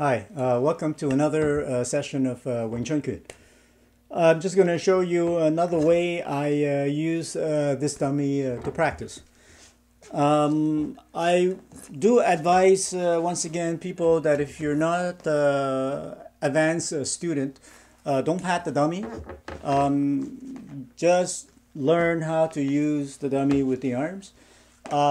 Hi, welcome to another session of Wing Chun. I'm just going to show you another way I use this dummy to practice. I do advise, once again, people that if you're not advanced student, don't pat the dummy. Just learn how to use the dummy with the arms.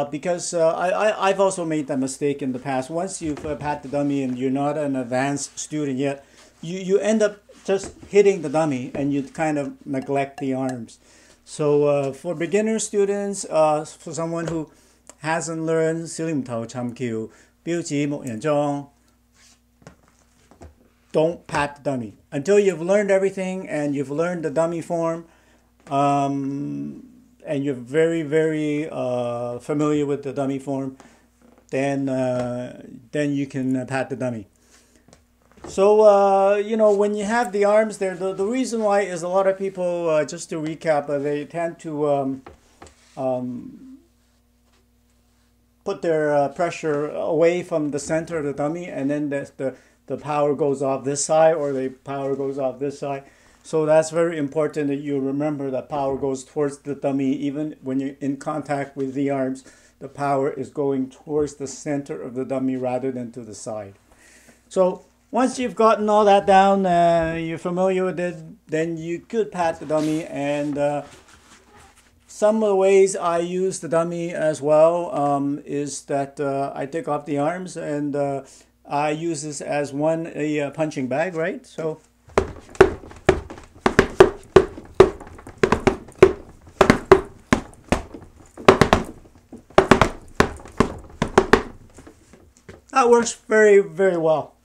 Because I've also made that mistake in the past. Once you've pat the dummy and you're not an advanced student yet, you end up just hitting the dummy and you kind of neglect the arms. So for beginner students, for someone who hasn't learned 小念頭尋橋標指木人樁, don't pat the dummy. Until you've learned everything and you've learned the dummy form, and you're very familiar with the dummy form, then you can pat the dummy. So when you have the arms there, the reason why is a lot of people, just to recap, they tend to put their pressure away from the center of the dummy, and then the power goes off this side or the power goes off this side. So that's very important that you remember that power goes towards the dummy. Even when you're in contact with the arms, the power is going towards the center of the dummy rather than to the side. So once you've gotten all that down, you're familiar with it, then you could pat the dummy. And some of the ways I use the dummy as well is that I take off the arms and I use this as a punching bag, right? So that works very well.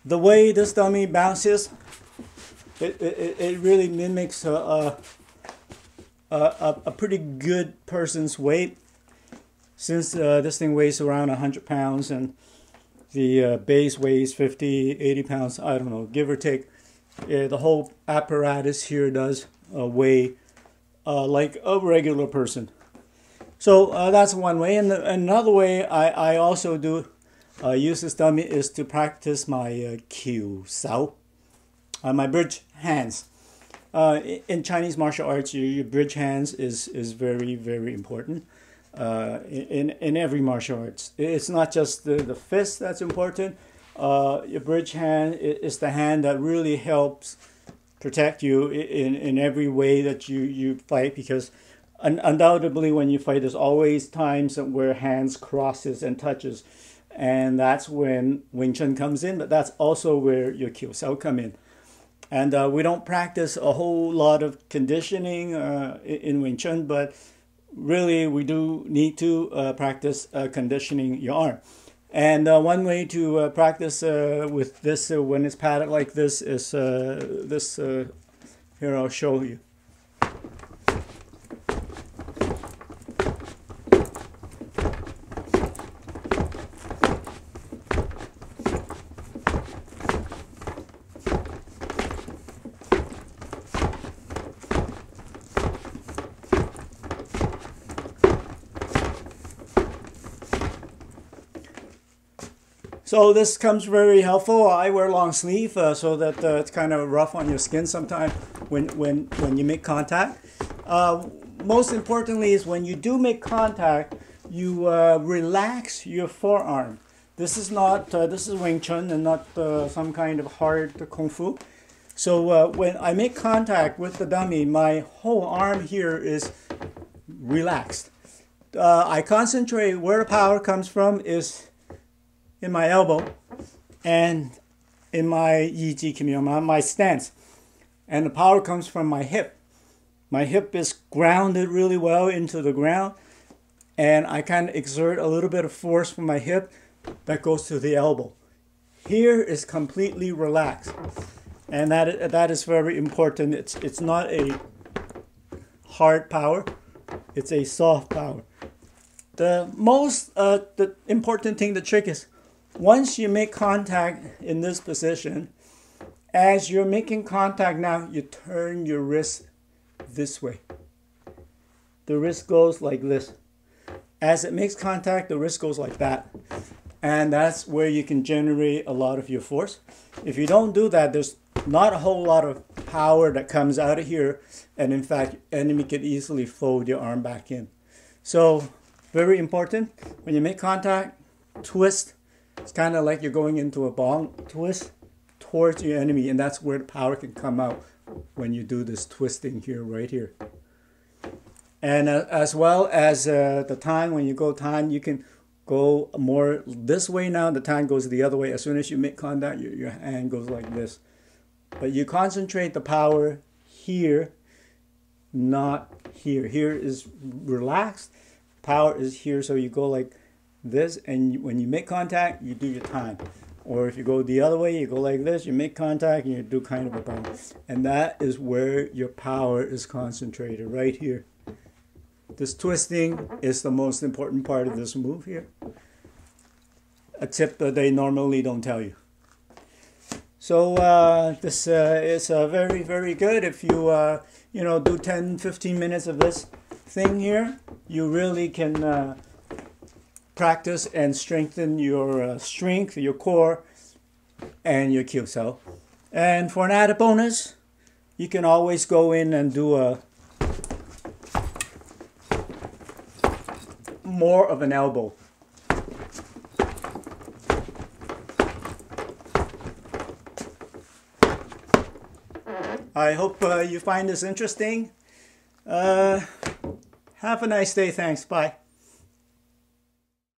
The way this dummy bounces, it really mimics a pretty good person's weight. Since this thing weighs around 100 pounds and the base weighs 50-80 pounds, I don't know, give or take. The whole apparatus here does weigh like a regular person. So that's one way. And another way I also do use this dummy is to practice my Q Sao, my bridge hands. In Chinese martial arts, your bridge hands is very important. In every martial arts, it's not just the fist that's important. Your bridge hand is the hand that really helps protect you in every way that you fight, because undoubtedly when you fight, there's always times where hands crosses and touches. And that's when Wing Chun comes in, but that's also where your Kyo Sao come in. And we don't practice a whole lot of conditioning in Wing Chun, but really we do need to practice conditioning your arm. And one way to practice with this when it's padded like this is this. Here, I'll show you. So this comes very helpful. I wear long sleeve so that it's kind of rough on your skin sometimes when you make contact. Most importantly is when you do make contact, you relax your forearm. This is not this is Wing Chun and not some kind of hard kung fu. So when I make contact with the dummy, my whole arm here is relaxed. I concentrate where the power comes from is in my elbow and in my Yi my stance. And the power comes from my hip. My hip is grounded really well into the ground, and I kind of exert a little bit of force from my hip that goes to the elbow. Here is completely relaxed, and that is very important. It's not a hard power, it's a soft power. The important thing, the trick is, once you make contact in this position, as you're making contact now, you turn your wrist this way. The wrist goes like this. As it makes contact, the wrist goes like that. and that's where you can generate a lot of your force. If you don't do that, there's not a whole lot of power that comes out of here, and in fact, enemy could easily fold your arm back in. So very important, when you make contact, twist. It's kind of like you're going into a bong twist towards your enemy, and that's where the power can come out when you do this twisting here, right here. And as well as the time, when you go time, you can go more this way now. The time goes the other way. As soon as you make contact, your hand goes like this. But you concentrate the power here, not here. Here is relaxed. Power is here, so you go like this, and when you make contact, you do your time. Or if you go the other way, you go like this, you make contact, and you do kind of a bounce. And that is where your power is concentrated, right here. This twisting is the most important part of this move here. A tip that they normally don't tell you. So this is very, very good. If you, do 10, 15 minutes of this thing here, you really can practice and strengthen your strength, your core, and your Q cell. And for an added bonus, you can always go in and do more of an elbow. I hope you find this interesting. Have a nice day. Thanks. Bye.